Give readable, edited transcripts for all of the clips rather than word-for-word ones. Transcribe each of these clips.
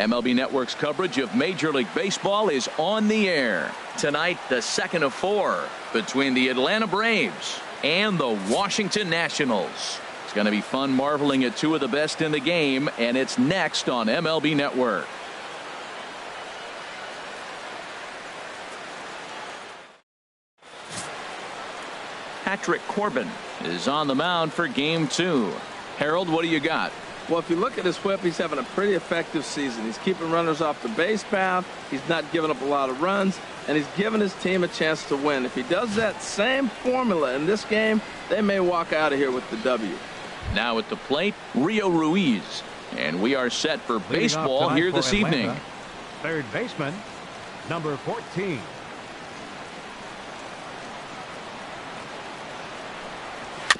MLB Network's coverage of Major League Baseball is on the air. Tonight, the second of 4 between the Atlanta Braves and the Washington Nationals. It's going to be fun marveling at 2 of the best in the game, and it's next on MLB Network. Patrick Corbin is on the mound for Game 2. Harold, what do you got? Well, if you look at his whip, he's having a pretty effective season. He's keeping runners off the base path. He's not giving up a lot of runs, and he's giving his team a chance to win. If he does that same formula in this game, they may walk out of here with the W. Now at the plate, Rio Ruiz. And we are set for baseball here this evening. Third baseman, number 14.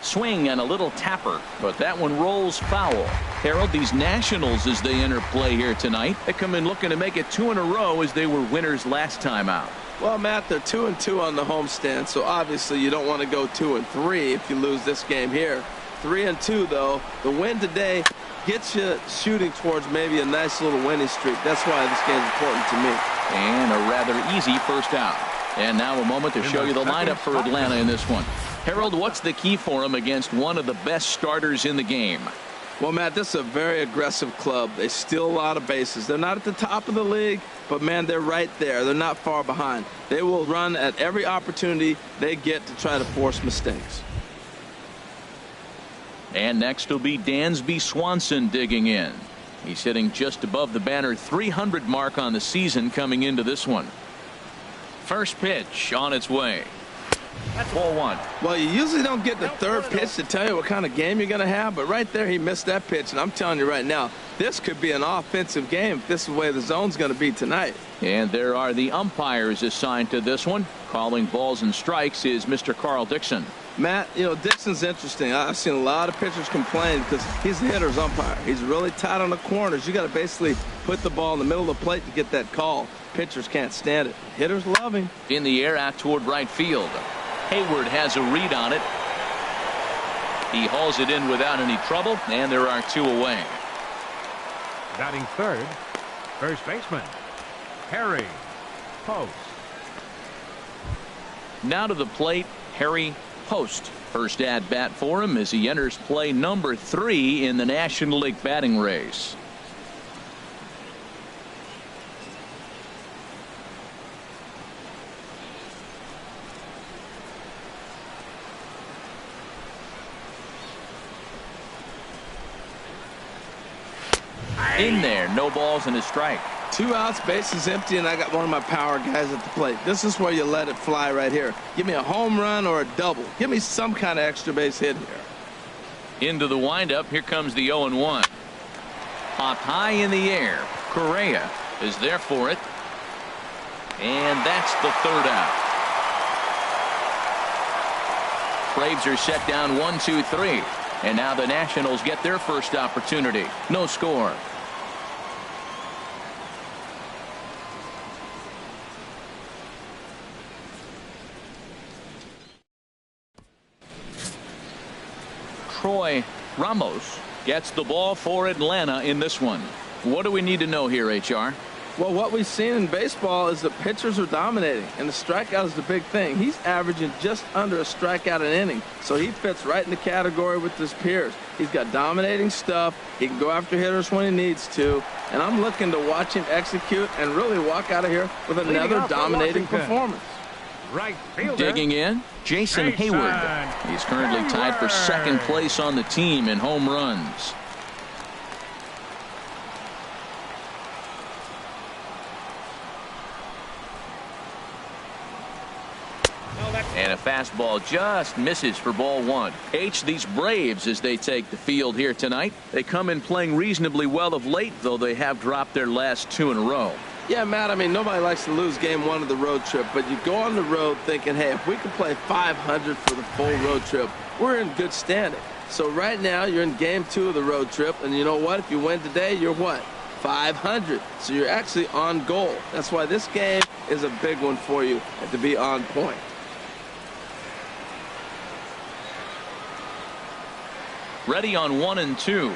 Swing and a little tapper, but that one rolls foul. Harold, these Nationals, as they enter play here tonight, they come in looking to make it 2 in a row as they were winners last time out. Well, Matt, they're 2-2 on the homestand, so obviously you don't want to go 2-3 if you lose this game here. 3-2, though. The win today gets you shooting towards maybe a nice little winning streak. That's why this game is important to me. And a rather easy first out. And now a moment to show you the lineup for Atlanta in this one. Harold, what's the key for them against one of the best starters in the game? Well, Matt, this is a very aggressive club. They steal a lot of bases. They're not at the top of the league, but, man, they're right there. They're not far behind. They will run at every opportunity they get to try to force mistakes. And next will be Dansby Swanson digging in. He's hitting just above the banner 300 mark on the season coming into this one. First pitch on its way. That's ball 1. Well, you usually don't get the third pitch to tell you what kind of game you're going to have, but right there he missed that pitch, and I'm telling you right now, this could be an offensive game if this is the way the zone's going to be tonight. And there are the umpires assigned to this one. Calling balls and strikes is Mr. Carl Dixon. Matt, you know, Dixon's interesting. I've seen a lot of pitchers complain because he's the hitter's umpire. He's really tight on the corners. You got to basically put the ball in the middle of the plate to get that call. Pitchers can't stand it. Hitters love him. In the air out toward right field. Hayward has a read on it. He hauls it in without any trouble, and there are 2 away. Batting third, first baseman, Harry Post. Now to the plate, Harry Post. First at bat for him as he enters play number 3 in the National League batting race. In there, no balls and a strike. 2 outs, bases empty, and I got one of my power guys at the plate. This is where you let it fly right here. Give me a home run or a double. Give me some kind of extra base hit here. Into the windup. Here comes the 0-1. Popped high in the air. Correa is there for it. And that's the 3rd out. Braves are set down 1-2-3. And now the Nationals get their first opportunity. No score. Troy Ramos gets the ball for Atlanta in this one. What do we need to know here, HR? Well, what we've seen in baseball is that pitchers are dominating, and the strikeout is the big thing. He's averaging just under a strikeout an inning, so he fits right in the category with his peers. He's got dominating stuff. He can go after hitters when he needs to, and I'm looking to watch him execute and really walk out of here with another dominating performance. Right fielder. Digging in, Jason Hayward. He's currently tied for 2nd place on the team in home runs. And a fastball just misses for ball 1. These Braves, as they take the field here tonight, they come in playing reasonably well of late, though they have dropped their last 2 in a row. Yeah, Matt, I mean, nobody likes to lose game 1 of the road trip, but you go on the road thinking, hey, if we can play 500 for the full road trip, we're in good standing. So right now, you're in game 2 of the road trip, and you know what? If you win today, you're what? 500. So you're actually on goal. That's why this game is a big one for you, and to be on point. Ready on 1 and 2.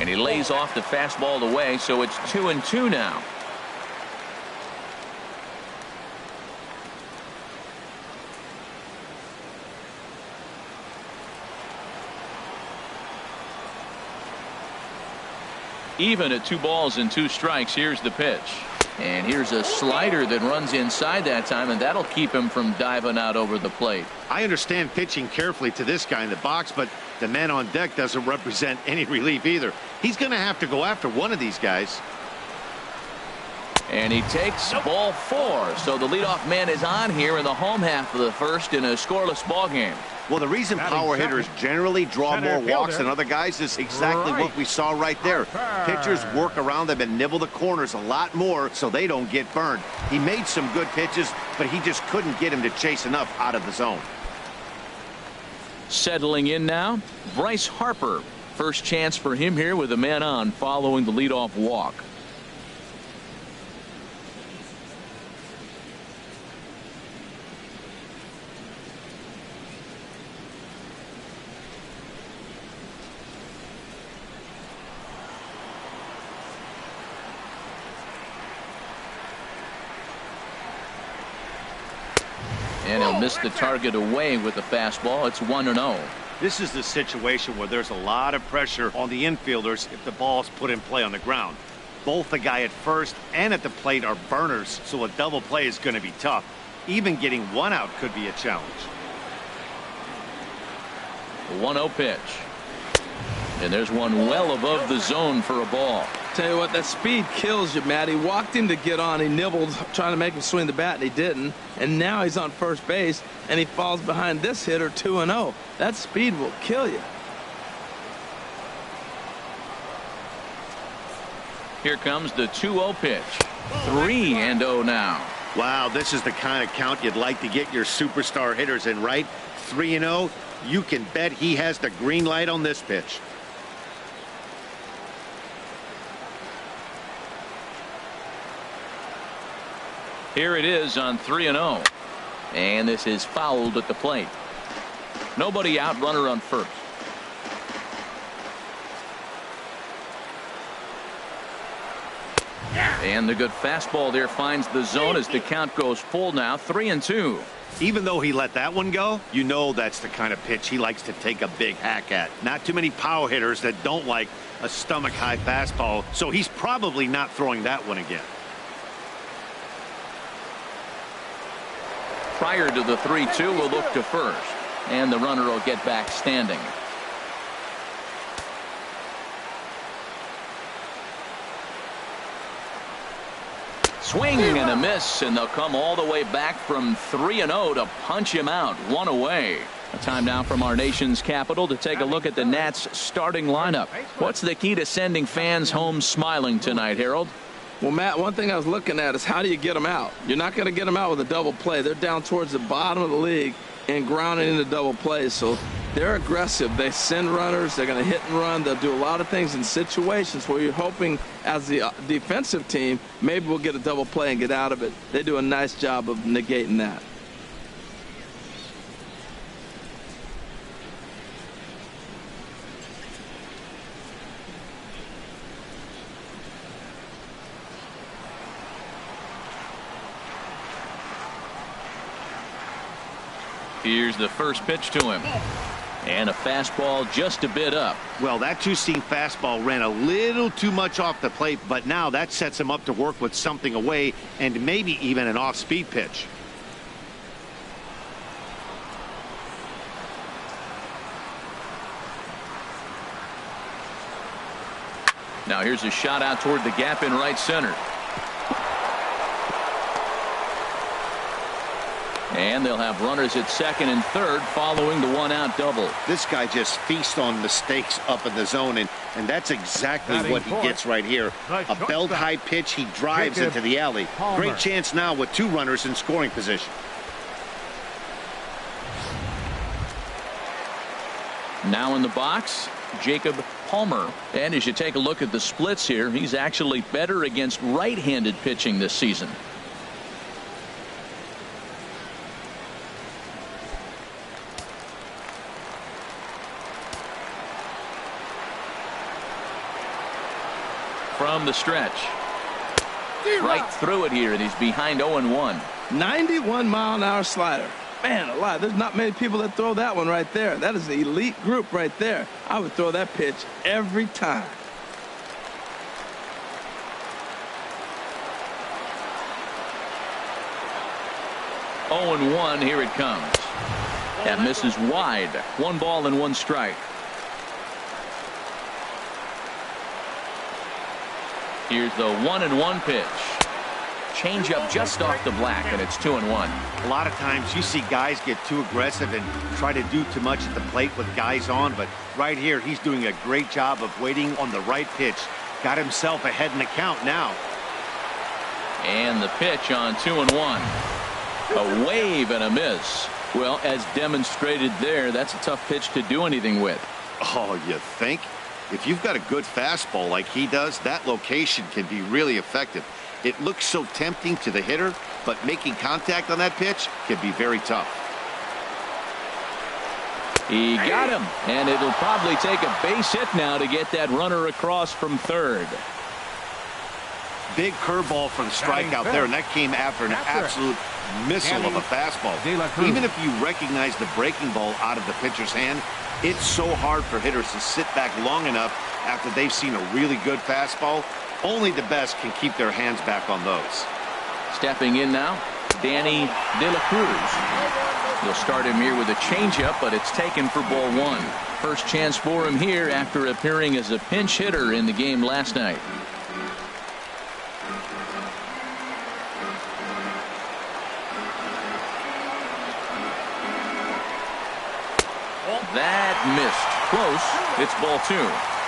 And he lays off the fastball away, so it's 2-2 now. Even at 2 balls and 2 strikes. Here's the pitch. And here's a slider that runs inside that time, and that'll keep him from diving out over the plate. I understand pitching carefully to this guy in the box, but the man on deck doesn't represent any relief either. He's going to have to go after one of these guys. And he takes ball 4. So the leadoff man is on here in the home half of the first in a scoreless ball game. Well, the reason power hitters generally draw more walks than other guys is exactly what we saw right there. Pitchers work around them and nibble the corners a lot more so they don't get burned. He made some good pitches, but he just couldn't get him to chase enough out of the zone. Settling in now, Bryce Harper. First chance for him here with a man on following the leadoff walk. And he'll miss the target away with the fastball. It's 1-0. This is the situation where there's a lot of pressure on the infielders if the ball's put in play on the ground. Both the guy at first and at the plate are burners, so a double play is going to be tough. Even getting one out could be a challenge. 1-0 pitch. And there's one well above the zone for a ball. Tell you what, that speed kills you, Matt. He walked in to get on. He nibbled, trying to make him swing the bat, and he didn't. And now he's on first base, and he falls behind this hitter 2-0. That speed will kill you. Here comes the 2-0 pitch. 3-0 now. Wow, this is the kind of count you'd like to get your superstar hitters in, right? 3-0. You can bet he has the green light on this pitch. Here it is on 3-0. And this is fouled at the plate. Nobody out, runner on first. And the good fastball there finds the zone as the count goes full now. 3-2. Even though he let that one go, you know that's the kind of pitch he likes to take a big hack at. Not too many power hitters that don't like a stomach high fastball, so he's probably not throwing that one again. Prior to the 3-2, we'll look to first, and the runner will get back standing. Swing and a miss, and they'll come all the way back from 3-0 to punch him out. One away. A time now from our nation's capital to take a look at the Nats starting lineup. What's the key to sending fans home smiling tonight, Harold? Well, Matt, one thing I was looking at is how do you get them out? You're not going to get them out with a double play. They're down towards the bottom of the league and grounding into double plays. So they're aggressive. They send runners. They're going to hit and run. They'll do a lot of things in situations where you're hoping as the defensive team, maybe we'll get a double play and get out of it. They do a nice job of negating that. Here's the first pitch to him. And a fastball just a bit up. Well, that two-seam fastball ran a little too much off the plate, but now that sets him up to work with something away and maybe even an off-speed pitch. Now here's a shot out toward the gap in right center. And they'll have runners at second and third following the one-out double. This guy just feasts on mistakes up in the zone, and that's exactly what he gets right here. A belt-high pitch, he drives into the alley. Great chance now with 2 runners in scoring position. Now in the box, Jacob Palmer. And as you take a look at the splits here, he's actually better against right-handed pitching this season. from the stretch. Right through it here, and he's behind 0-1. 91-mile-an-hour slider. Man alive, there's not many people that throw that one right there. That is an elite group right there. I would throw that pitch every time. Oh, 0-1, here it comes. That misses wide. 1 ball and 1 strike. Here's the 1-1 pitch. Changeup just off the black, and it's 2-1. A lot of times you see guys get too aggressive and try to do too much at the plate with guys on, but right here he's doing a great job of waiting on the right pitch. Got himself ahead in the count now. And the pitch on 2-1. A wave and a miss. Well, as demonstrated there, that's a tough pitch to do anything with. Oh, you think? If you've got a good fastball like he does, that location can be really effective. It looks so tempting to the hitter, but making contact on that pitch can be very tough. He got him, and it'll probably take a base hit now to get that runner across from third. Big curveball for the strikeout there, and that came after an absolute missile of a fastball. Even if you recognize the breaking ball out of the pitcher's hand, it's so hard for hitters to sit back long enough after they've seen a really good fastball. Only the best can keep their hands back on those. Stepping in now, Danny De La Cruz. He'll start him here with a changeup, but it's taken for ball 1. First chance for him here after appearing as a pinch hitter in the game last night. That missed. Close. It's ball 2.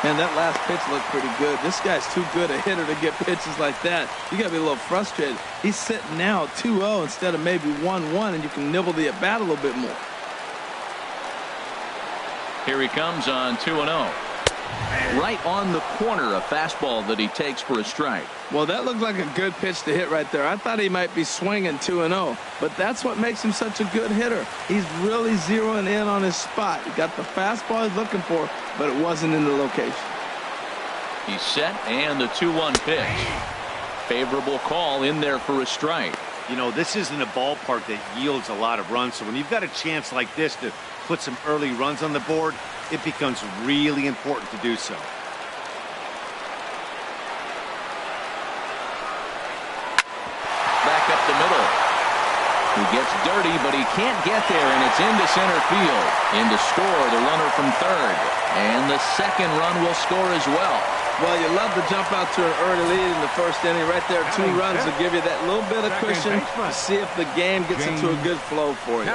And that last pitch looked pretty good. This guy's too good a hitter to get pitches like that. You got to be a little frustrated. He's sitting now 2-0 instead of maybe 1-1, and you can nibble the at-bat a little bit more. Here he comes on 2-0. Right on the corner, a fastball that he takes for a strike. Well, that looked like a good pitch to hit right there. I thought he might be swinging 2-0, but that's what makes him such a good hitter. He's really zeroing in on his spot. He got the fastball he's looking for, but it wasn't in the location. He's set, and the 2-1 pitch. Favorable call in there for a strike. You know, this isn't a ballpark that yields a lot of runs, so when you've got a chance like this to put some early runs on the board, it becomes really important to do so. Back up the middle. He gets dirty, but he can't get there, and it's into center field. In to score, the runner from third. And the second run will score as well. Well, you love to jump out to an early lead in the first inning. Right there, 2 runs will give you that little bit of cushion to see if the game gets into a good flow for you.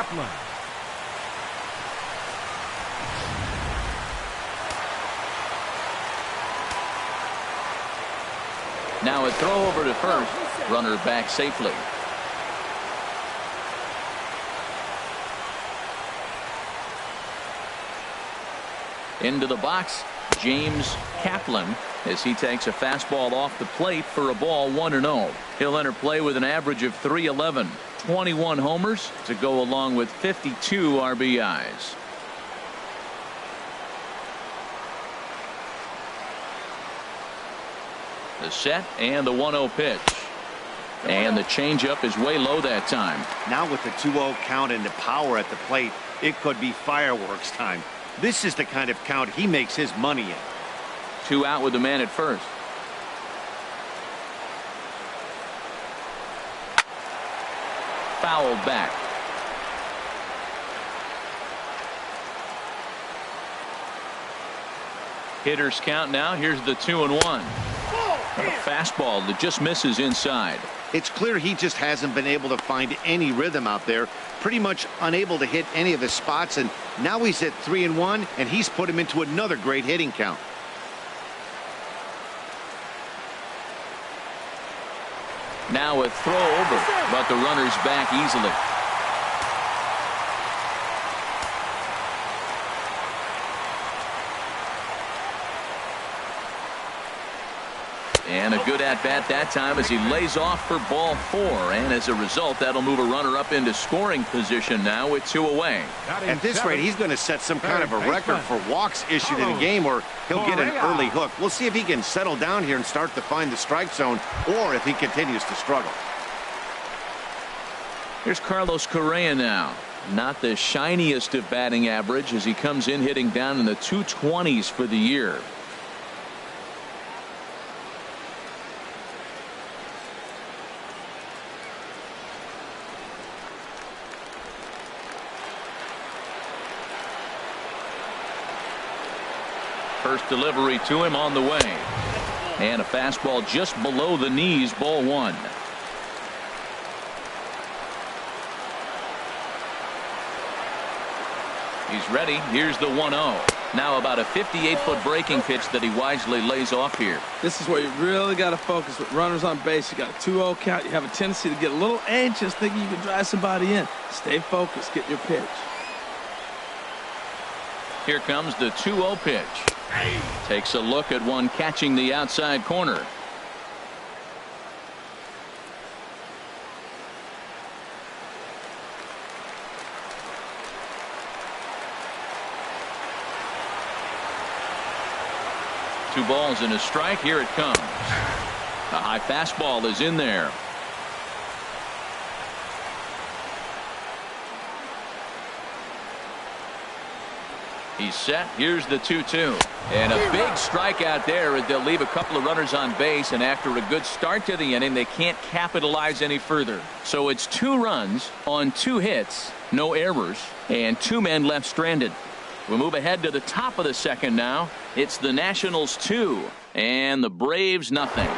Now a throw over to first. Runner back safely. Into the box, James Kaplan, as he takes a fastball off the plate for a ball 1-0. He'll enter play with an average of .311, 21 homers to go along with 52 RBIs. The set and the 1-0 pitch. And the changeup is way low that time. Now with the 2-0 count and the power at the plate, it could be fireworks time. This is the kind of count he makes his money in. 2 out with the man at first. Fouled back. Hitters count now. Here's the 2-1. A fastball that just misses inside. It's clear he just hasn't been able to find any rhythm out there. Pretty much unable to hit any of his spots, and now he's at 3-1, and he's put him into another great hitting count. Now a throw over, but the runner's back easily. And a good at-bat that time as he lays off for ball 4. And as a result, that'll move a runner up into scoring position now with 2 away. At this rate, he's going to set some kind of a record for walks issued in a game, or he'll get an early hook. We'll see if he can settle down here and start to find the strike zone, or if he continues to struggle. Here's Carlos Correa now. Not the shiniest of batting average as he comes in hitting down in the 220s for the year. First delivery to him on the way. And a fastball just below the knees, ball 1. He's ready. Here's the 1-0. Now about a 58-foot breaking pitch that he wisely lays off here. This is where you really got to focus with runners on base. You got a 2-0 count. You have a tendency to get a little anxious thinking you can drive somebody in. Stay focused. Get your pitch. Here comes the 2-0 pitch. Takes a look at one catching the outside corner. Two balls and a strike. Here it comes. A high fastball is in there. He's set. Here's the 2-2. And a big strikeout there as they'll leave a couple of runners on base, and after a good start to the inning, they can't capitalize any further. So it's 2 runs on 2 hits, no errors, and 2 men left stranded. We'll move ahead to the top of the second now. It's the Nationals 2 and the Braves nothing.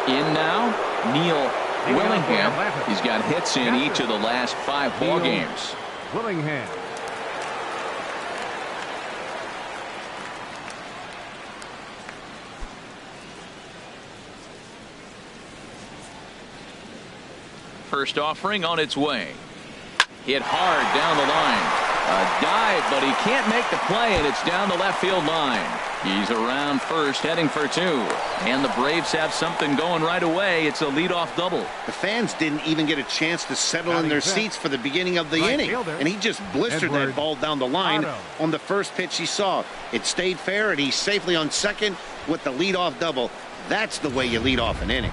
In now, Neil Willingham. He's got hits in each of the last 5 ball games. Willingham. First offering on its way. Hit hard down the line. A dive, but he can't make the play, and it's down the left field line. He's around first, heading for 2. And the Braves have something going right away. It's a leadoff double. The fans didn't even get a chance to settle in their seats for the beginning of the inning. And he just blistered that ball down the line on the first pitch he saw. It stayed fair, and he's safely on second with the leadoff double. That's the way you lead off an inning.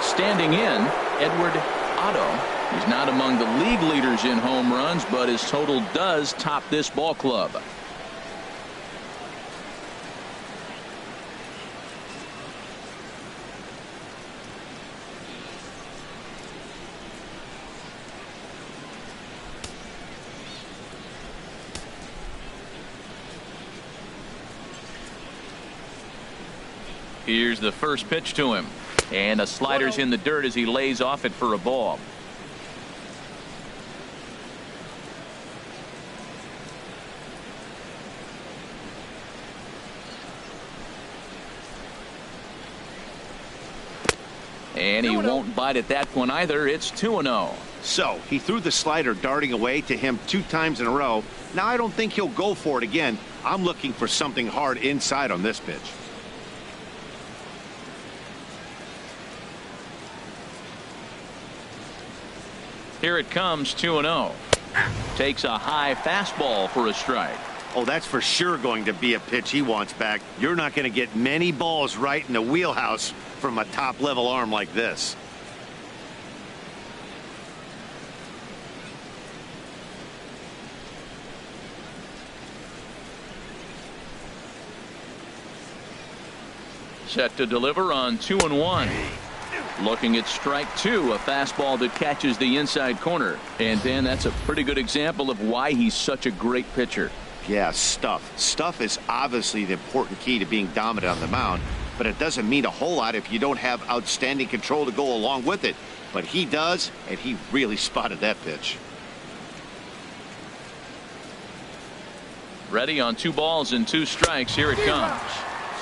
Standing in, Edward Otto. He's not among the league leaders in home runs, but his total does top this ball club. Here's the first pitch to him. And a slider's in the dirt as he lays off it for a ball. And he won't bite at that one either. It's 2-0. So he threw the slider darting away to him 2 times in a row. Now I don't think he'll go for it again. I'm looking for something hard inside on this pitch. Here it comes, 2-0. Takes a high fastball for a strike. Oh, that's for sure going to be a pitch he wants back. You're not going to get many balls right in the wheelhouse from a top-level arm like this. Set to deliver on 2-1. Looking at strike 2, a fastball that catches the inside corner. And then that's a pretty good example of why he's such a great pitcher. Yeah, stuff. Stuff is obviously the important key to being dominant on the mound, but it doesn't mean a whole lot if you don't have outstanding control to go along with it. But he does, and he really spotted that pitch. Ready on 2 balls and 2 strikes. Here it comes.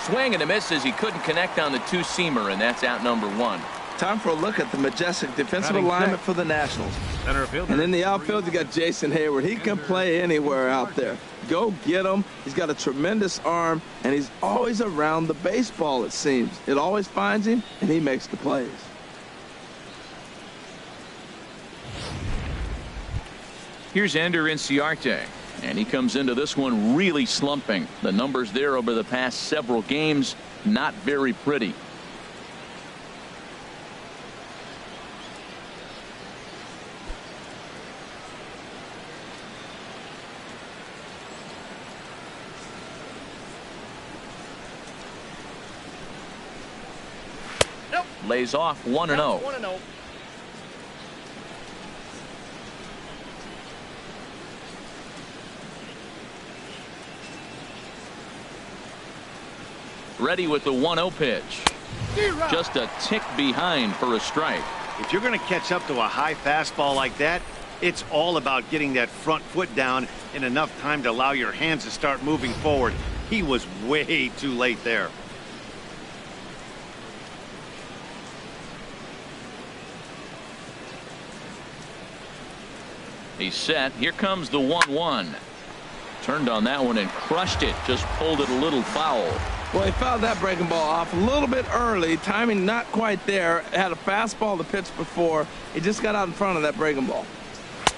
Swing and a miss as he couldn't connect on the 2-seamer, and that's out number 1. Time for a look at the majestic defensive alignment for the Nationals. And in the outfield, you got Jason Hayward. He can play anywhere out there. go get him. He's got a tremendous arm, and he's always around the baseball, it seems. It always finds him, and he makes the plays. Here's Ender Inciarte, and he comes into this one really slumping. The numbers there over the past several games, not very pretty. Lays off 1-0. 1-0. Ready with the 1-0 pitch. Just a tick behind for a strike. If you're going to catch up to a high fastball like that, it's all about getting that front foot down in enough time to allow your hands to start moving forward. He was way too late there. He's set. Here comes the 1-1. Turned on that one and crushed it. Just pulled it a little foul. Well, he fouled that breaking ball off a little bit early. Timing not quite there. Had a fastball to pitch before. He just got out in front of that breaking ball.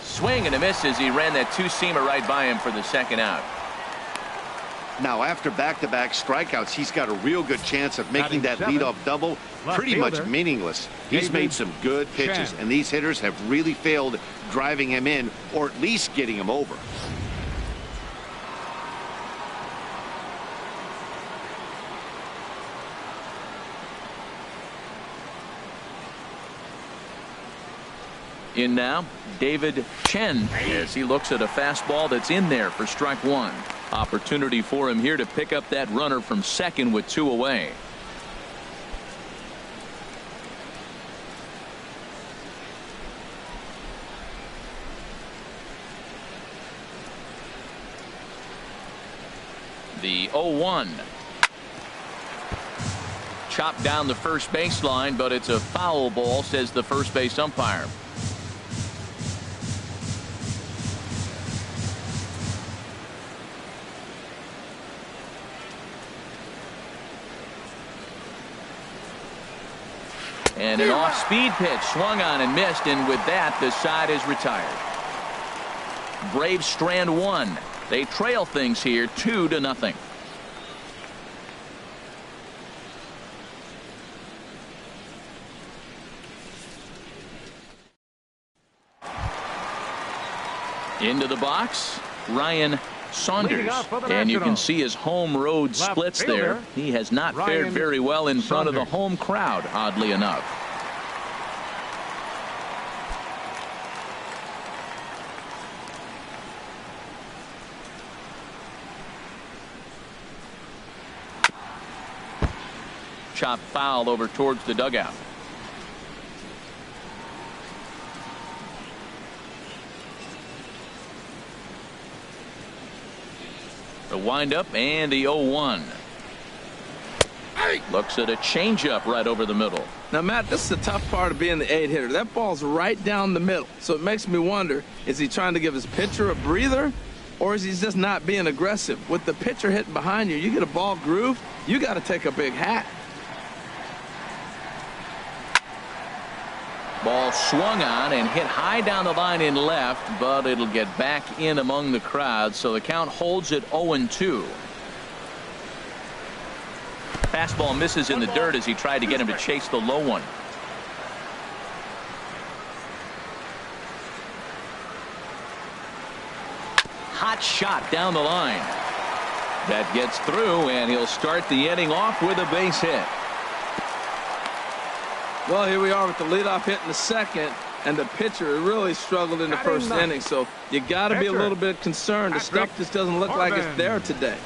Swing and a miss as he ran that two-seamer right by him for the second out. Now, after back-to-back strikeouts, he's got a real good chance of making that leadoff double pretty much meaningless. He's made some good pitches, and these hitters have really failed driving him in or at least getting him over. In now, David Chen, as he looks at a fastball that's in there for strike one. Opportunity for him here to pick up that runner from second with two away. The 0-1. Chopped down the first baseline, but it's a foul ball, says the first base umpire. And an off-speed pitch swung on and missed, and with that the side is retired. Braves strand one. They trail things here 2-0. Into the box, Ryan Saunders, and you can see his home road splits there. He has not fared very well in front of the home crowd, oddly enough. Chop foul over towards the dugout. The windup and the 0-1. Looks at a changeup right over the middle. Now, Matt, this is the tough part of being the 8-hitter. That ball's right down the middle. So it makes me wonder, is he trying to give his pitcher a breather, or is he just not being aggressive? With the pitcher hitting behind you, you get a ball groove, you got to take a big hat. Ball swung on and hit high down the line in left, but it'll get back in among the crowd, so the count holds at 0-2. Fastball misses in the dirt as he tried to get him to chase the low one. Hot shot down the line. That gets through, and he'll start the inning off with a base hit. Well, here we are with the leadoff hit in the second, and the pitcher really struggled in the first inning. So you got to be a little bit concerned. The stuff just doesn't look like it's there today.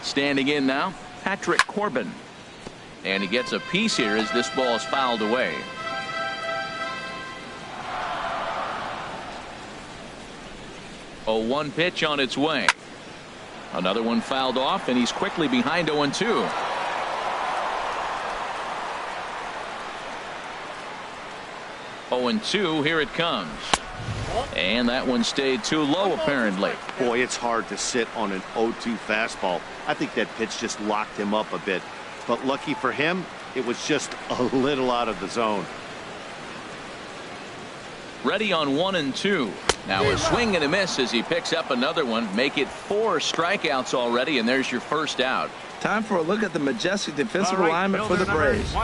Standing in now, Patrick Corbin. And he gets a piece here as this ball is fouled away. 0-1 pitch on its way. Another one fouled off, and he's quickly behind 0-2. Here it comes. And that one stayed too low, apparently. Boy, it's hard to sit on an 0-2 fastball. I think that pitch just locked him up a bit. But lucky for him, it was just a little out of the zone. Ready on 1-2. Now a swing and a miss as he picks up another one. Make it 4 strikeouts already, and there's your first out. Time for a look at the majestic defensive alignment for the Braves.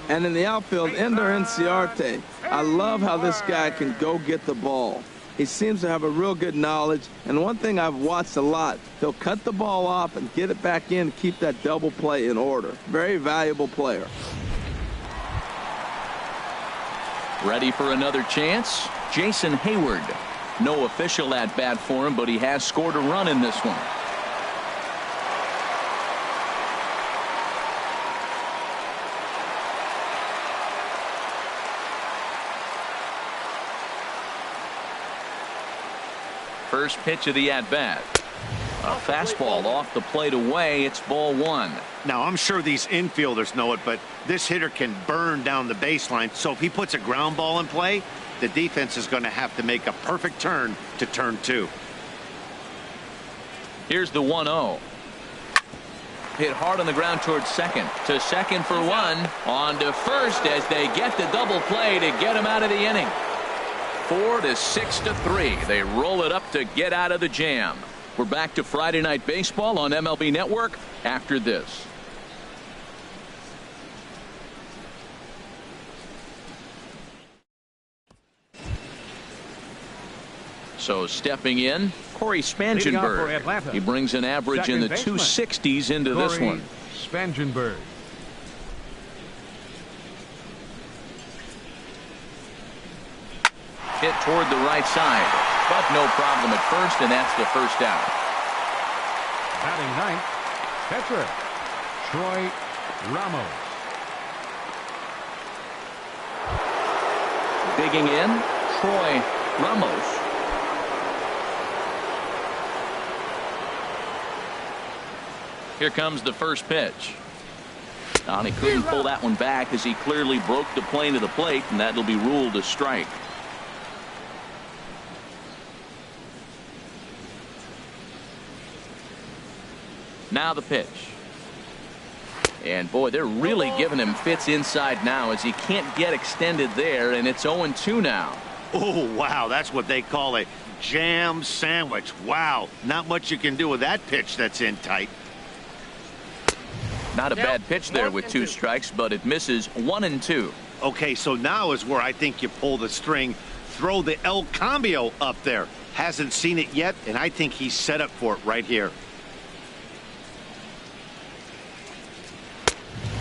And in the outfield, Ender Inciarte. I love how this guy can go get the ball. He seems to have a real good knowledge, and one thing I've watched a lot, he'll cut the ball off and get it back in, keep that double play in order. Very valuable player. Ready for another chance? Jason Hayward. No official at bat for him, but he has scored a run in this one. First pitch of the at-bat. A fastball off the plate away. It's ball 1. Now, I'm sure these infielders know it, but this hitter can burn down the baseline. So if he puts a ground ball in play, the defense is going to have to make a perfect turn to turn 2. Here's the 1-0. Hit hard on the ground towards second. To second for 1. On to first as they get the double play to get him out of the inning. 4-6-3. They roll it up to get out of the jam. We're back to Friday Night Baseball on MLB Network after this. So stepping in, Corey Spangenberg. He brings an average in the 260s into this one. Spangenberg. Hit toward the right side, but no problem at first, and that's the first out. Batting ninth, catcher Troy Ramos. Digging in, Troy Ramos. Here comes the first pitch. And he couldn't pull that one back as he clearly broke the plane of the plate, and that'll be ruled a strike. Now the pitch. And boy, they're really giving him fits inside now as he can't get extended there, and it's 0-2 now. Oh, wow, that's what they call a jam sandwich. Wow, not much you can do with that pitch that's in tight. Not a bad pitch there with 2 strikes, but it misses 1-2. Okay, so now is where I think you pull the string. Throw the El Cambio up there. Hasn't seen it yet, and I think he's set up for it right here.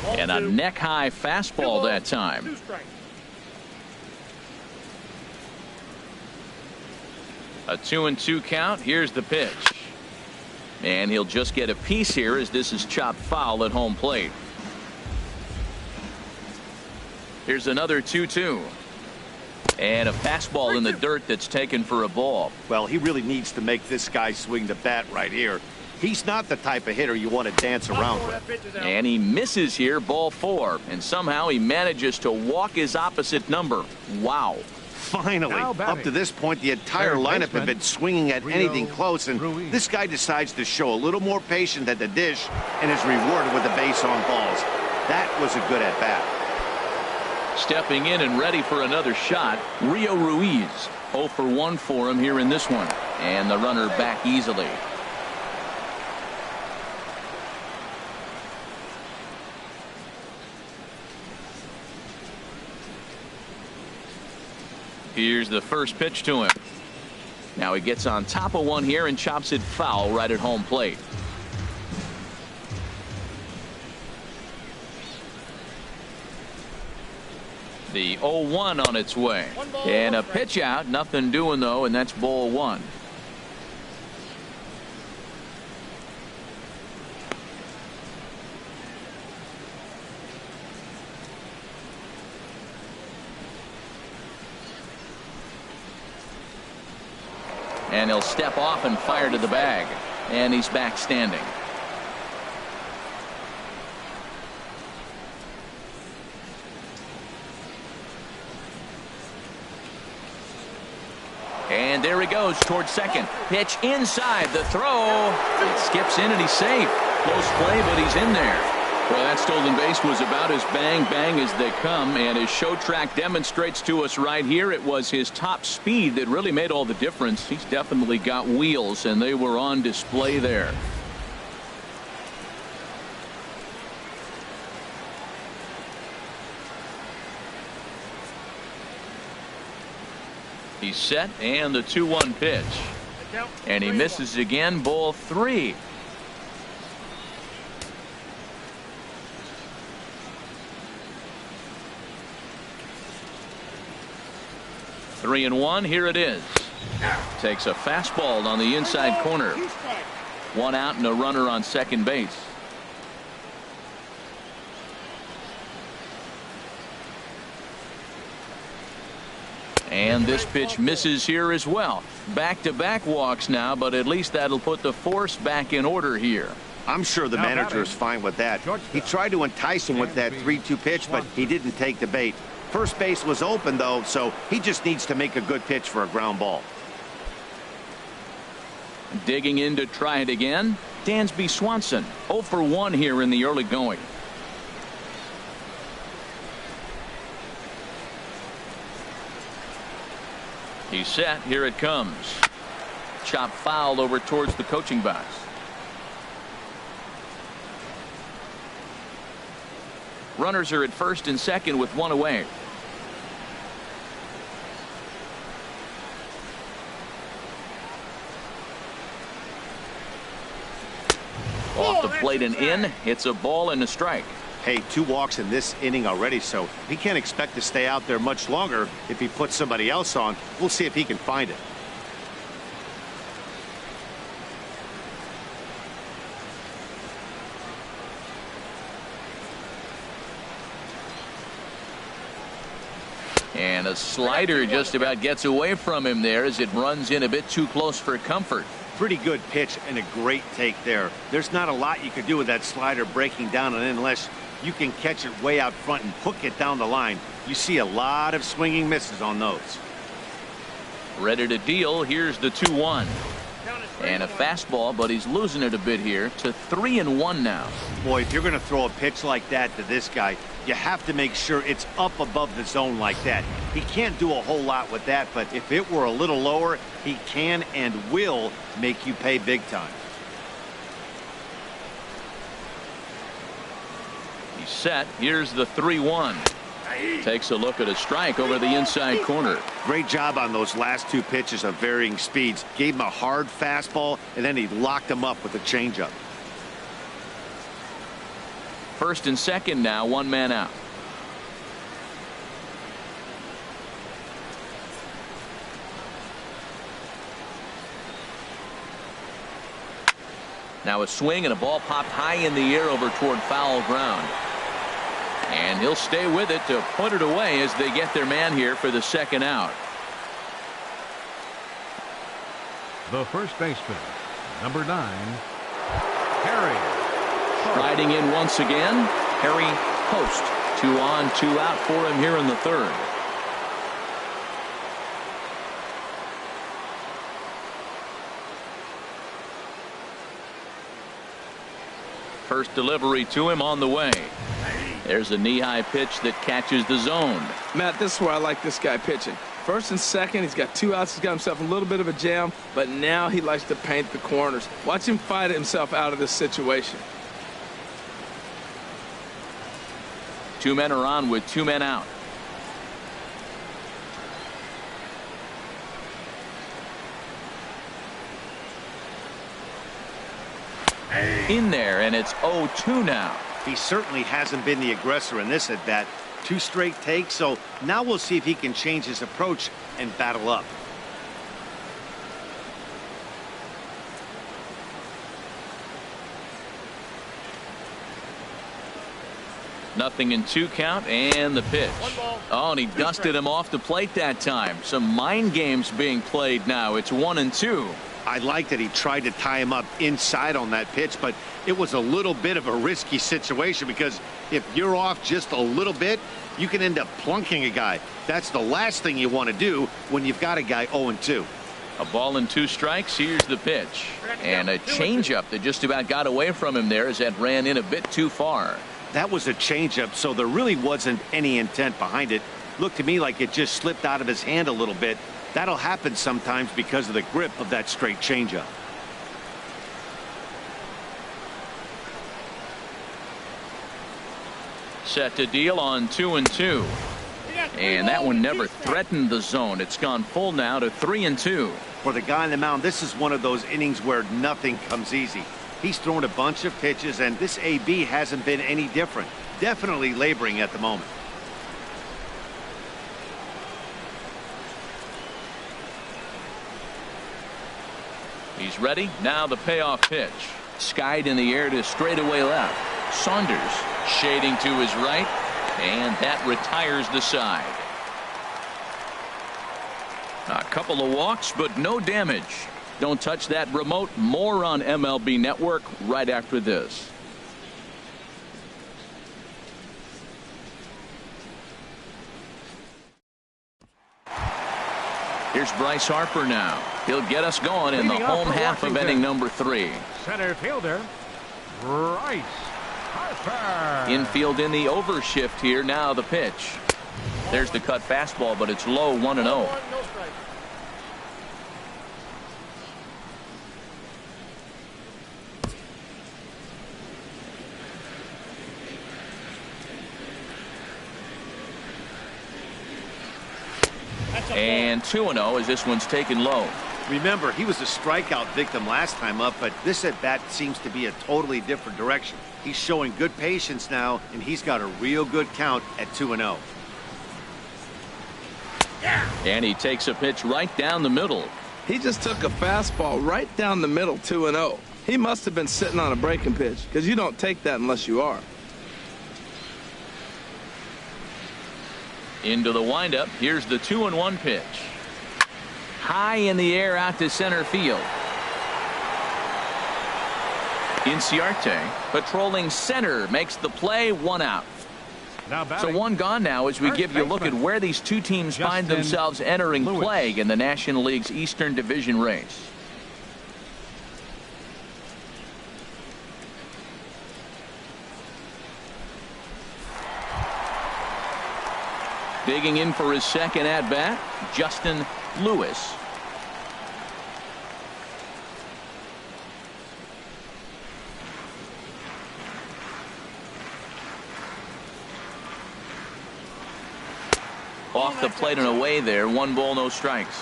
And a neck-high fastball that time. A 2-2 count. Here's the pitch. And he'll just get a piece here as this is chopped foul at home plate. Here's another 2-2. And a fastball in the dirt that's taken for a ball. Well, he really needs to make this guy swing the bat right here. He's not the type of hitter you want to dance around with. And he misses here, ball 4. And somehow he manages to walk his opposite number. Wow. Finally, up to this point, the entire lineup had been swinging at anything close, and this guy decides to show a little more patience at the dish and is rewarded with a base on balls. That was a good at-bat. Stepping in and ready for another shot, Rio Ruiz. 0 for 1 for him here in this one. And the runner back easily. Here's the first pitch to him. Now he gets on top of one here and chops it foul right at home plate. The 0-1 on its way. And a pitch out. Nothing doing, though, and that's ball 1. And he'll step off and fire to the bag. And he's back standing. And there he goes towards second. Pitch inside. The throw. It skips in and he's safe. Close play, but he's in there. Well, that stolen base was about as bang as they come, and his show track demonstrates to us right here it was his top speed that really made all the difference. He's definitely got wheels, and they were on display there. He's set, and the 2-1 pitch. And he misses again, ball 3. Three and one. Here it is. Takes a fastball on the inside corner. 1 out and a runner on second base. And this pitch misses here as well. Back-to-back walks now, but at least that'll put the force back in order here. I'm sure the manager is fine with that. He tried to entice him with that 3-2 pitch, but he didn't take the bait. First base was open, though, so he just needs to make a good pitch for a ground ball. Digging in to try it again, Dansby Swanson. 0 for 1 here in the early going. He's set. Here it comes. Chop foul over towards the coaching box. Runners are at first and second with 1 away. Off the plate and in. It's a ball and a strike. Hey, 2 walks in this inning already, so he can't expect to stay out there much longer. If he puts somebody else on, we'll see if he can find it. And a slider just about gets away from him there as it runs in a bit too close for comfort. Pretty good pitch and a great take there. There's not a lot you could do with that slider breaking down and in unless you can catch it way out front and hook it down the line. You see a lot of swinging misses on those. Ready to deal. Here's the 2-1. And a fastball, but he's losing it a bit here to 3-1 now. Boy, if you're going to throw a pitch like that to this guy, you have to make sure it's up above the zone like that. He can't do a whole lot with that, but if it were a little lower, he can and will make you pay big time. He's set. Here's the 3-1. Takes a look at a strike over the inside corner. Great job on those last 2 pitches of varying speeds. Gave him a hard fastball, and then he locked him up with a changeup. First and second now, 1 man out. Now a swing and a ball popped high in the air over toward foul ground. And he'll stay with it to put it away as they get their man here for the second out. The first baseman, number 9, Harry. Riding in once again, Harry Post. 2 on, 2 out for him here in the third. First delivery to him on the way. There's a knee-high pitch that catches the zone. Matt, this is where I like this guy pitching. First and second, he's got 2 outs. He's got himself a little bit of a jam, but now he likes to paint the corners. Watch him fight himself out of this situation. 2 men are on with 2 men out. In there, and it's 0-2 now. He certainly hasn't been the aggressor in this at bat. 2 straight takes, so now we'll see if he can change his approach and battle up. 0-2 count and the pitch. Oh, and he dusted him off the plate that time. Some mind games being played now. It's 1-2. I like that he tried to tie him up inside on that pitch, but it was a little bit of a risky situation because if you're off just a little bit, you can end up plunking a guy. That's the last thing you want to do when you've got a guy 0-2. A ball and 2 strikes. Here's the pitch. And a changeup that just about got away from him there as that ran in a bit too far. That was a changeup, so there really wasn't any intent behind it. Looked to me like it just slipped out of his hand a little bit. That'll happen sometimes because of the grip of that straight changeup. Set to deal on 2-2. And that one never threatened the zone. It's gone full now to 3-2. For the guy on the mound, this is one of those innings where nothing comes easy. He's thrown a bunch of pitches, and this AB hasn't been any different. Definitely laboring at the moment. He's ready. Now the payoff pitch. Skied in the air to straightaway left. Saunders shading to his right, and that retires the side. A couple of walks, but no damage. Don't touch that remote. More on MLB Network right after this. Here's Bryce Harper now. He'll get us going in the home half of inning number 3. Center fielder, Bryce Harper. Infield in the overshift here. Now the pitch. There's the cut fastball, but it's low, 1-0. And 2-0 as this one's taken low. Remember, he was a strikeout victim last time up, but this at bat seems to be a totally different direction. He's showing good patience now, and he's got a real good count at 2-0. And he takes a pitch right down the middle. He just took a fastball right down the middle, 2-0. He must have been sitting on a breaking pitch because you don't take that unless you are. Into the windup. Here's the 2-1 pitch. High in the air out to center field. Inciarte patrolling center makes the play. 1 out. So 1 gone now as we give you a look at where these two teams find themselves entering play in the National League's Eastern Division race. Digging in for his second at-bat, Justin Lewis. Off the plate and away there. 1 ball, no strikes.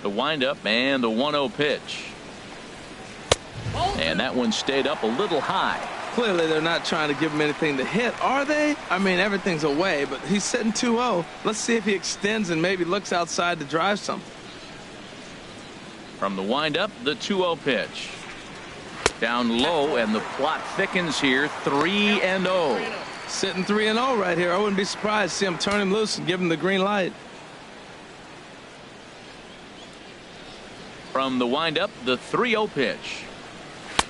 The windup and the 1-0 pitch. And that one stayed up a little high. Clearly, they're not trying to give him anything to hit, are they? I mean, everything's away, but he's sitting 2-0. Let's see if he extends and maybe looks outside to drive something. From the windup, the 2-0 pitch. Down low, and the plot thickens here. 3-0. Sitting 3-0 right here. I wouldn't be surprised to see him turn him loose and give him the green light. From the windup, the 3-0 pitch.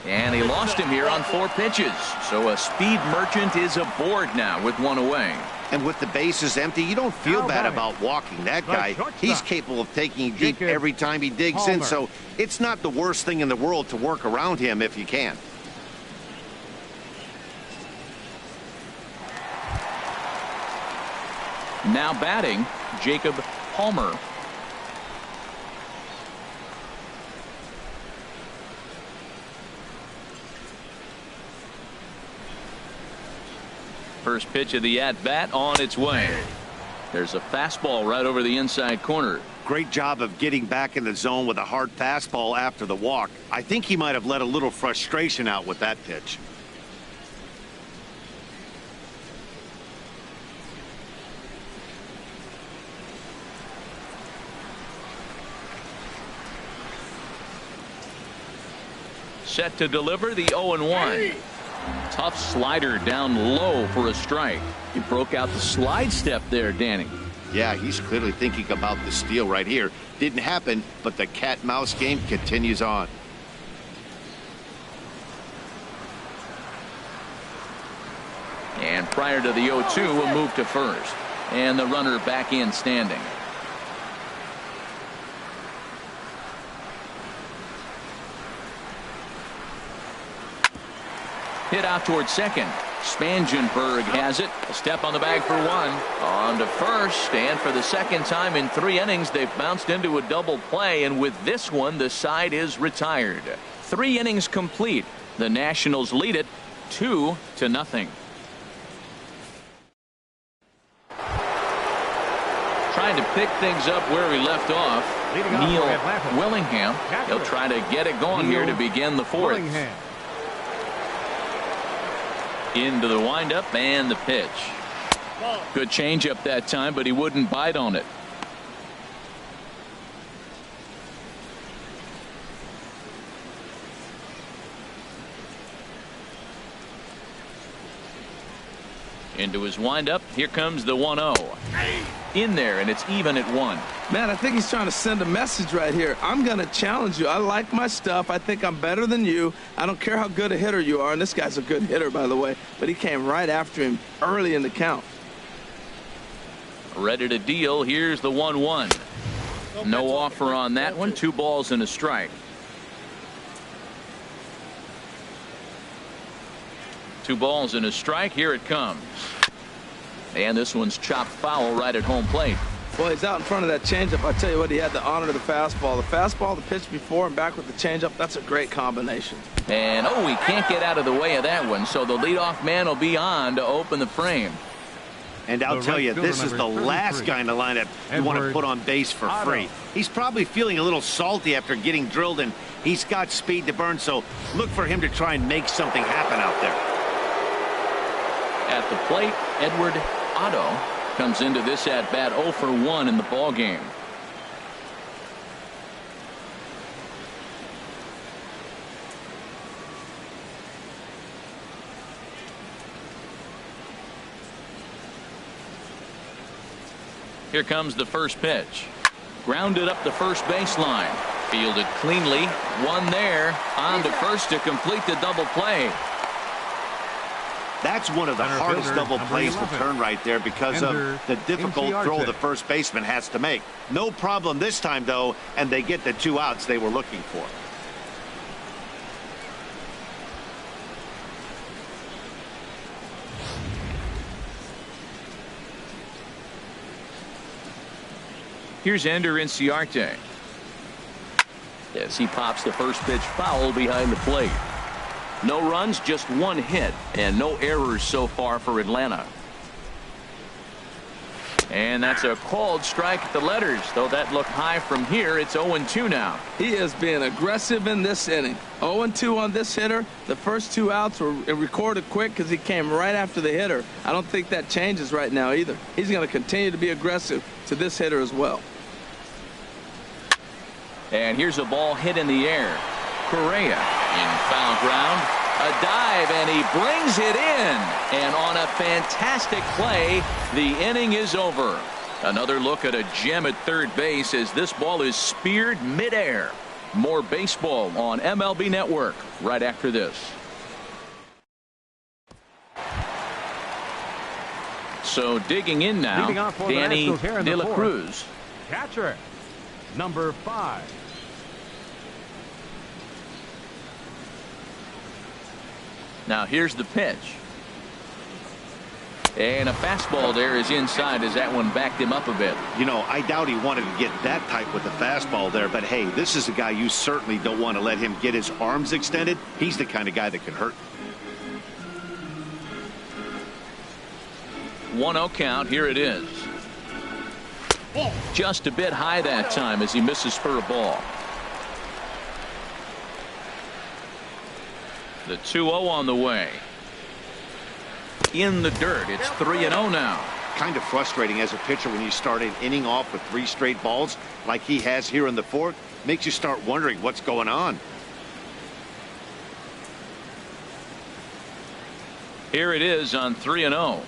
And he lost him here on 4 pitches. So a speed merchant is aboard now with 1 away. And with the bases empty, you don't feel bad about walking that guy. He's capable of taking deep every time he digs in, so it's not the worst thing in the world to work around him if you can. Now batting, Jacob Palmer. First pitch of the at-bat on its way. There's a fastball right over the inside corner. Great job of getting back in the zone with a hard fastball after the walk. I think he might have let a little frustration out with that pitch. Set to deliver the 0-1. Tough slider down low for a strike. He broke out the slide step there, Danny. Yeah, he's clearly thinking about the steal right here. Didn't happen, but the cat-mouse game continues on. And prior to the 0-2, we'll move to first. And the runner back in standing. Hit out towards second. Spangenberg has it. A step on the bag for one. On to first. And for the second time in 3 innings, they've bounced into a double play. And with this one, the side is retired. 3 innings complete. The Nationals lead it 2-0. Trying to pick things up where we left off. Neil Willingham. He'll try to get it going here to begin the 4th. Into the windup and the pitch. Good changeup that time, but he wouldn't bite on it. Into his windup. Here comes the 1-0. In there, and it's even at 1. Man, I think he's trying to send a message right here. I'm going to challenge you. I like my stuff. I think I'm better than you. I don't care how good a hitter you are. And this guy's a good hitter, by the way. But he came right after him early in the count. Ready to deal. Here's the 1-1. No offer on that one. 2 balls and a strike. 2 balls and a strike. Here it comes. And this one's chopped foul right at home plate. Well, he's out in front of that changeup. I tell you what, he had to honor the fastball. The fastball, the pitch before, and back with the changeup. That's a great combination. And, he can't get out of the way of that one. So the leadoff man will be on to open the frame. And I'll tell you, this is the last guy in the lineup you want to put on base for free. He's probably feeling a little salty after getting drilled, and he's got speed to burn. So look for him to try and make something happen out there. At the plate, Edward Otto comes into this at bat 0 for 1 in the ball game. Here comes the first pitch. Grounded up the first baseline. Fielded cleanly. One there. On to first to complete the double play. That's one of the hardest double plays to turn right there because of the difficult throw the first baseman has to make. No problem this time, though, and they get the 2 outs they were looking for. Here's Ender Inciarte. As he pops the first pitch foul behind the plate. No runs, just 1 hit, and no errors so far for Atlanta. And that's a called strike at the letters, though that looked high from here. It's 0-2 now. He is being aggressive in this inning. 0-2 on this hitter. The first 2 outs were recorded quick because he came right after the hitter. I don't think that changes right now either. He's going to continue to be aggressive to this hitter as well. And here's a ball hit in the air. Correa in foul ground. A dive, and he brings it in. And on a fantastic play, the inning is over. Another look at a gem at third base as this ball is speared midair. More baseball on MLB Network right after this. So digging in now, Danny De La Cruz. Catcher, number 5. Now here's the pitch. And a fastball there is inside as that one backed him up a bit. You know, I doubt he wanted to get that tight with the fastball there, but hey, this is a guy you certainly don't want to let him get his arms extended. He's the kind of guy that can hurt. 1-0 count. Here it is. Just a bit high that time as he misses for a ball. The 2-0 on the way. In the dirt. It's 3-0 now. Kind of frustrating as a pitcher when you start an inning off with 3 straight balls like he has here in the 4th. Makes you start wondering what's going on. Here it is on 3-0.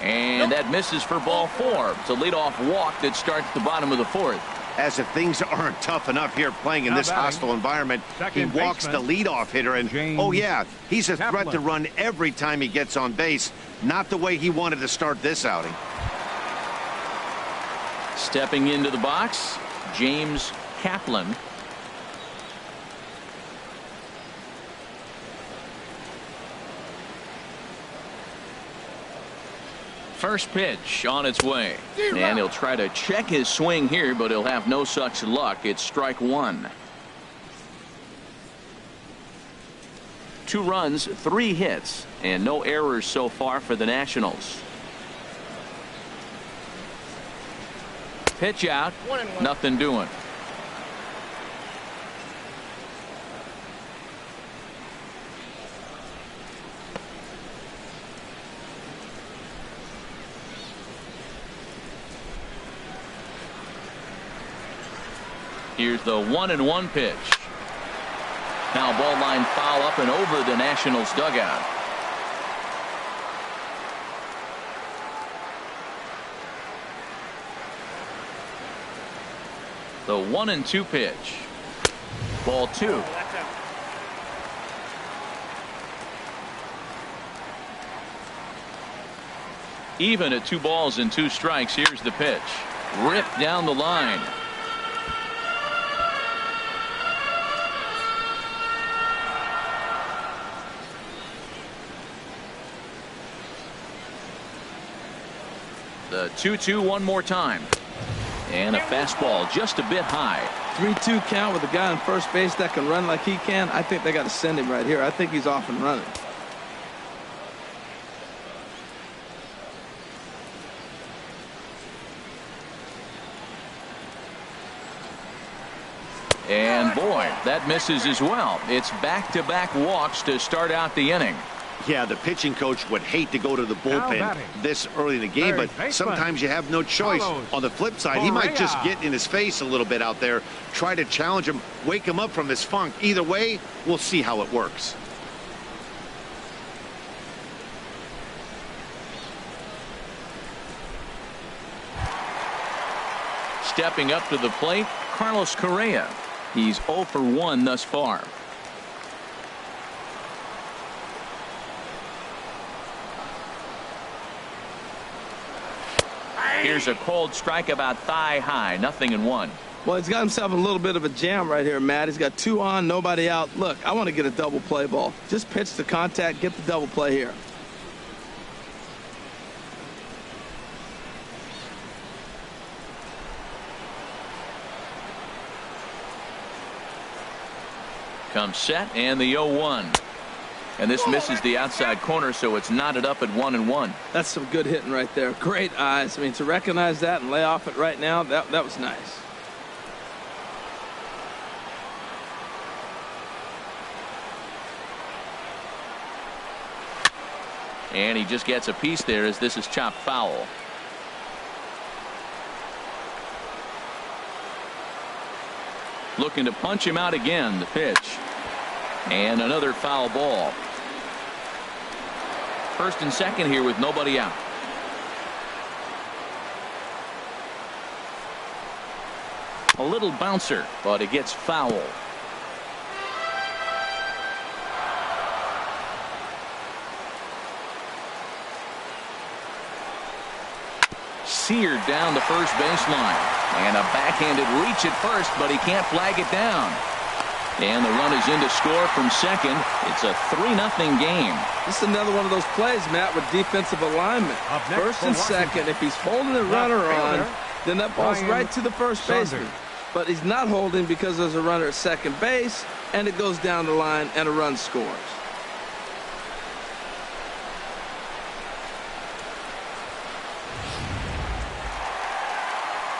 And that misses for ball 4. It's a leadoff walk that starts the bottom of the 4th. As if things aren't tough enough here playing in this hostile environment, he walks the leadoff hitter, and oh yeah, he's a threat to run every time he gets on base. Not the way he wanted to start this outing. Stepping into the box, James Kaplan. First pitch on its way, and he'll try to check his swing here, but he'll have no such luck. It's strike 1. 2 runs, 3 hits, and no errors so far for the Nationals. Pitch out, nothing doing. Here's the 1-1 pitch. Now ball line foul up and over the Nationals dugout. The 1-2 pitch. Ball 2. Even at 2 balls and 2 strikes. Here's the pitch. Ripped down the line. The 2-2 one more time. And a fastball just a bit high. 3-2 count with a guy on first base that can run like he can. I think they got to send him right here. I think he's off and running. And boy, that misses as well. It's back-to-back walks to start out the inning. Yeah, the pitching coach would hate to go to the bullpen this early in the game, but sometimes you have no choice. On the flip side, he might just get in his face a little bit out there, try to challenge him, wake him up from his funk. Either way, we'll see how it works. Stepping up to the plate, Carlos Correa. He's 0 for 1 thus far. Here's a cold strike about thigh high. 0-1. Well, he's got himself a little bit of a jam right here, Matt. He's got 2 on, nobody out. Look, I want to get a double play ball. Just pitch the contact, get the double play here. Comes set and the 0-1. And this misses the outside corner, so it's knotted up at 1-1. That's some good hitting right there. Great eyes. I mean, to recognize that and lay off it right now, that was nice. And he just gets a piece there as this is chopped foul. Looking to punch him out again. The pitch. And another foul ball. First and second here with nobody out. A little bouncer, but it gets foul. Seared down the first baseline. And a backhanded reach at first, but he can't flag it down. And the run is in to score from second. It's a 3-0 game. This is another one of those plays, Matt, with defensive alignment. First and second, if he's holding the runner on, then that ball's right to the first baseman. But he's not holding because there's a runner at second base, and it goes down the line, and a run scores.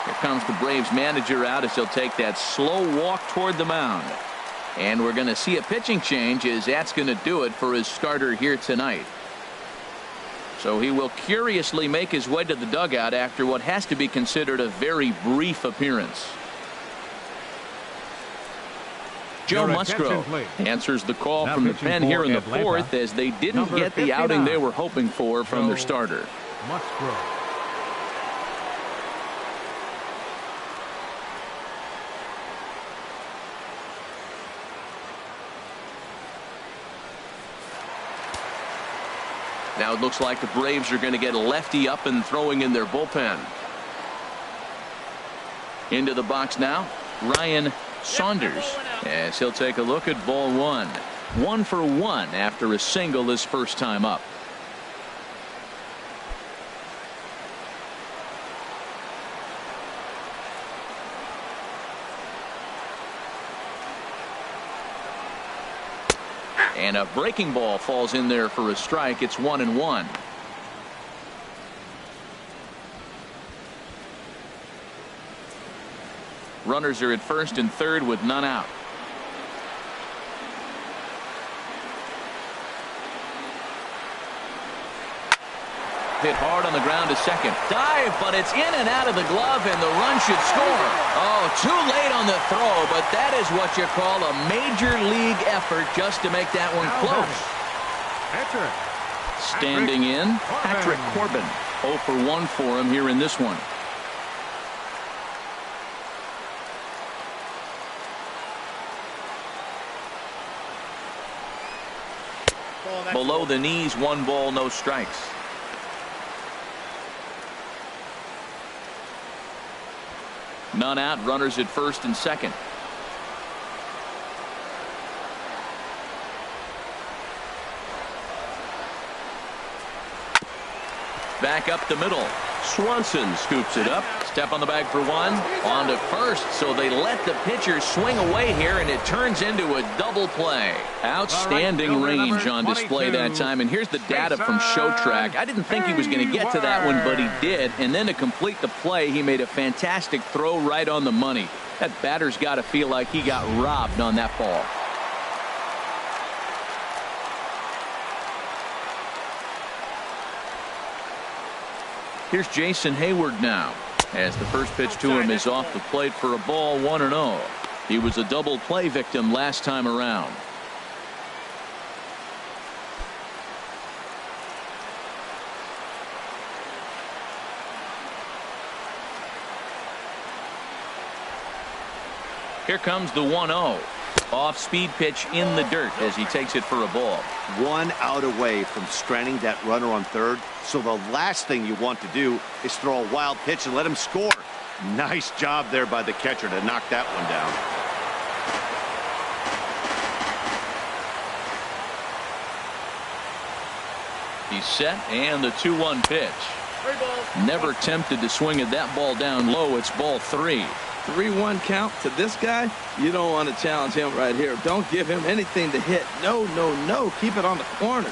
Here comes the Braves manager out as he'll take that slow walk toward the mound. And we're going to see a pitching change as that's going to do it for his starter here tonight. So he will curiously make his way to the dugout after what has to be considered a very brief appearance. Joe Your Musgrove attention, please. answers the call Now from the pitching pen for here in the Atlanta, fourth as they didn't number get the 59, outing they were hoping for from their Joe starter. Musgrove. Now it looks like the Braves are going to get a lefty up and throwing in their bullpen. Into the box now, Ryan Saunders, as he'll take a look at ball one. 1 for 1 after a single his first time up. And a breaking ball falls in there for a strike. It's 1-1. Runners are at first and third with none out. Hit hard on the ground to second. Dive, but it's in and out of the glove, and the run should score. Oh, too late on the throw, but that is what you call a major league effort just to make that one close. Standing in, Patrick Corbin. 0 for 1 for him here in this one. Below the knees, 1 ball, no strikes. None out, runners at first and second. Back up the middle. Swanson scoops it up. Step on the bag for 1. On to first, so they let the pitcher swing away here, and it turns into a double play. Outstanding range on display that time, and here's the data from ShowTrack. I didn't think he was going to get to that one, but he did, and then to complete the play, he made a fantastic throw right on the money. That batter's got to feel like he got robbed on that ball. Here's Jason Hayward now, as the first pitch to him is off the plate for a ball, 1-0. He was a double play victim last time around. Here comes the 1-0. Off-speed pitch in the dirt as he takes it for a ball. 1 out away from stranding that runner on third. So the last thing you want to do is throw a wild pitch and let him score. Nice job there by the catcher to knock that one down. He's set, and the 2-1 pitch. Never tempted to swing at that ball down low. It's ball 3. 3-1 count to this guy. You don't want to challenge him right here. Don't give him anything to hit. No, no, no. Keep it on the corner.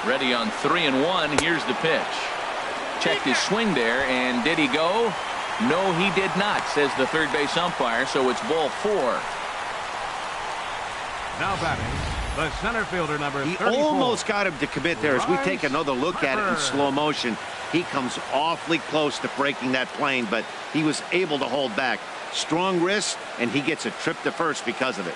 Ready on 3-1. Here's the pitch. Checked his swing there, and did he go? No, he did not, says the third base umpire, so it's ball 4. Now batting, the center fielder, number 34. He almost got him to commit there. As we take another look at it in slow motion, he comes awfully close to breaking that plane, but he was able to hold back. Strong wrist, and he gets a trip to first because of it.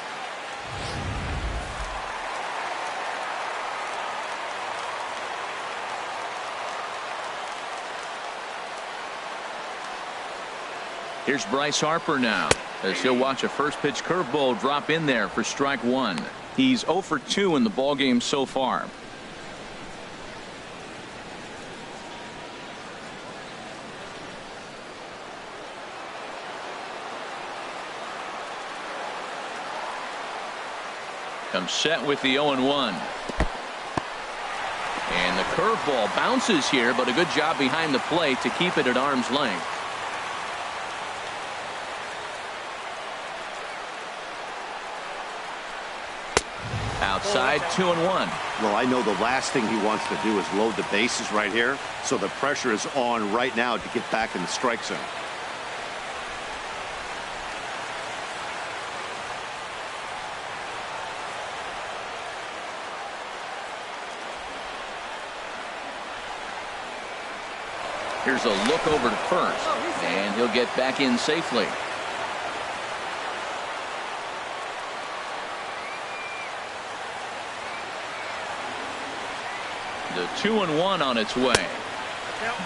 Here's Bryce Harper now, as he'll watch a first pitch curveball drop in there for strike 1. He's 0 for 2 in the ballgame so far. Comes set with the 0-1. And the curveball bounces here, but a good job behind the plate to keep it at arm's length. Outside, 2-1. Well, I know the last thing he wants to do is load the bases right here, so the pressure is on right now to get back in the strike zone. Here's a look over to first, and he'll get back in safely. The 2-1 on its way.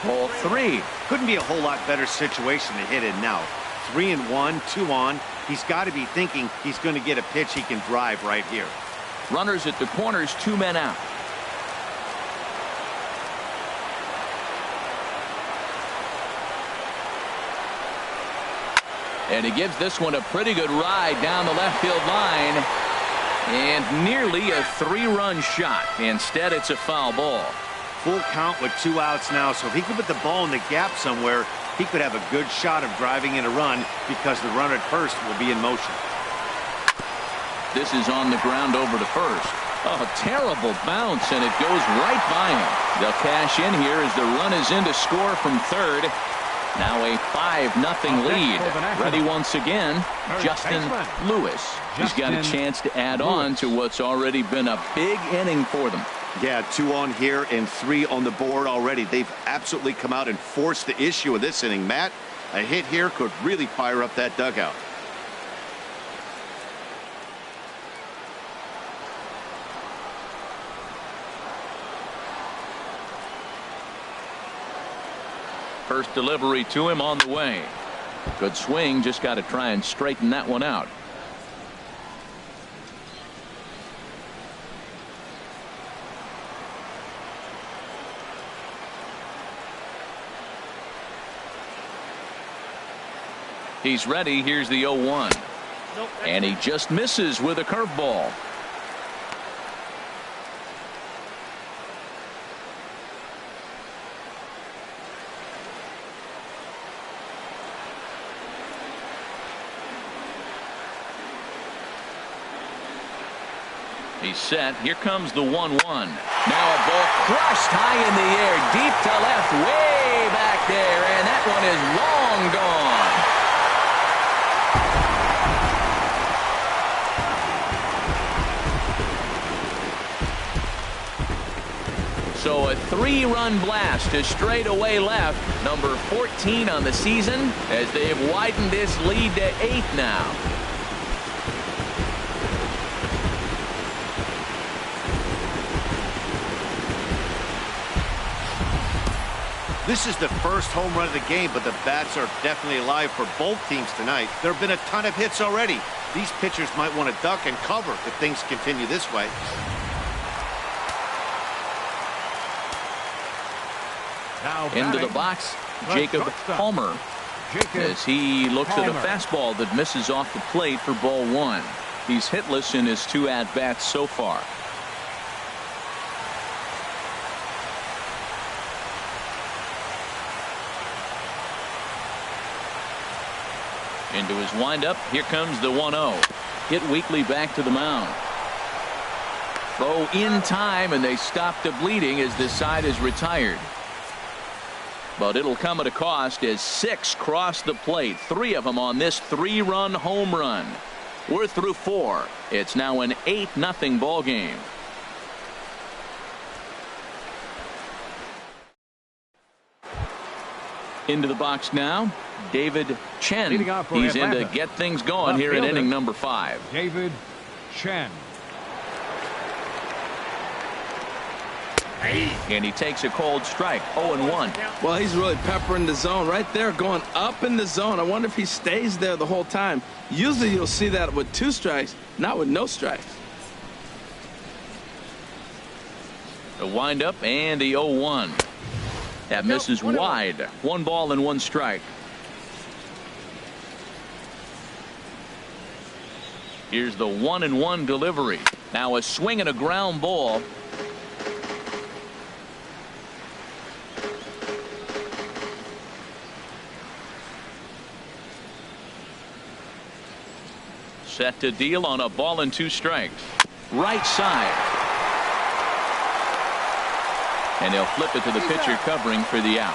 Ball 3. Couldn't be a whole lot better situation to hit in now. 3-1, 2 on. He's got to be thinking he's going to get a pitch he can drive right here. Runners at the corners, 2 men out. And he gives this one a pretty good ride down the left field line. And nearly a 3-run shot. Instead, it's a foul ball. Full count with 2 outs now, so if he could put the ball in the gap somewhere, he could have a good shot of driving in a run because the runner at first will be in motion. This is on the ground over to first. Oh, terrible bounce, and it goes right by him. They'll cash in here as the run is in to score from third. Now a 5-0 lead. Ready once again, Justin Lewis. He's got a chance to add on to what's already been a big inning for them. Yeah, 2 on here and 3 on the board already. They've absolutely come out and forced the issue of this inning. Matt, a hit here could really fire up that dugout. First delivery to him on the way. Good swing, just got to try and straighten that one out. He's ready. Here's the 0-1. And he just misses with a curveball. He's set. Here comes the 1-1. Now a ball crushed high in the air, deep to left, way back there, and that one is long gone. So a 3-run blast to straightaway left, number 14 on the season, as they have widened this lead to 8 now. This is the first home run of the game, but the bats are definitely alive for both teams tonight. There have been a ton of hits already. These pitchers might want to duck and cover if things continue this way. Now into the box, Jacob Palmer, as he looks at a fastball that misses off the plate for ball 1. He's hitless in his 2 at-bats so far. Into his windup. Here comes the 1-0. Hit weakly back to the mound. Throw in time, and they stop the bleeding as this side is retired. But it'll come at a cost as 6 cross the plate. 3 of them on this 3-run home run. We're through 4. It's now an 8-0 ball game. Into the box now, David Chen. He's in to get things going here in inning number 5. David Chen. And he takes a cold strike. 0-1. Well, he's really peppering the zone right there, going up in the zone. I wonder if he stays there the whole time. Usually you'll see that with 2 strikes, not with no strikes. The windup and the 0-1. That misses wide. 1 ball and 1 strike. Here's the 1-1 delivery. Now a swing and a ground ball. Set to deal on a ball and 2 strikes. Right side. And he'll flip it to the pitcher covering for the out.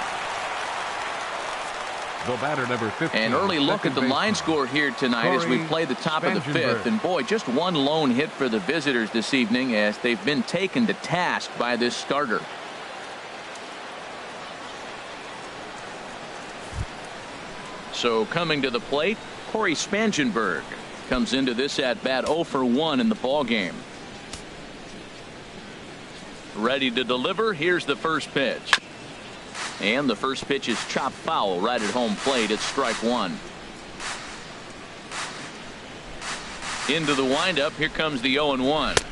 The batter, number 15. An early look at the line score here tonight as we play the top of the 5th. And boy, just 1 lone hit for the visitors this evening as they've been taken to task by this starter. So coming to the plate, Corey Spangenberg comes into this at bat 0 for 1 in the ball game. Ready to deliver. Here's the first pitch. And the first pitch is chopped foul right at home plate. It's strike one. Into the windup. Here comes the 0-1.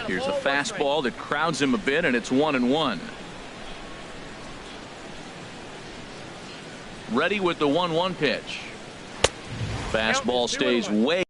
Here's a fastball that crowds him a bit, and it's 1-1. Ready with the 1-1 pitch. Fastball stays way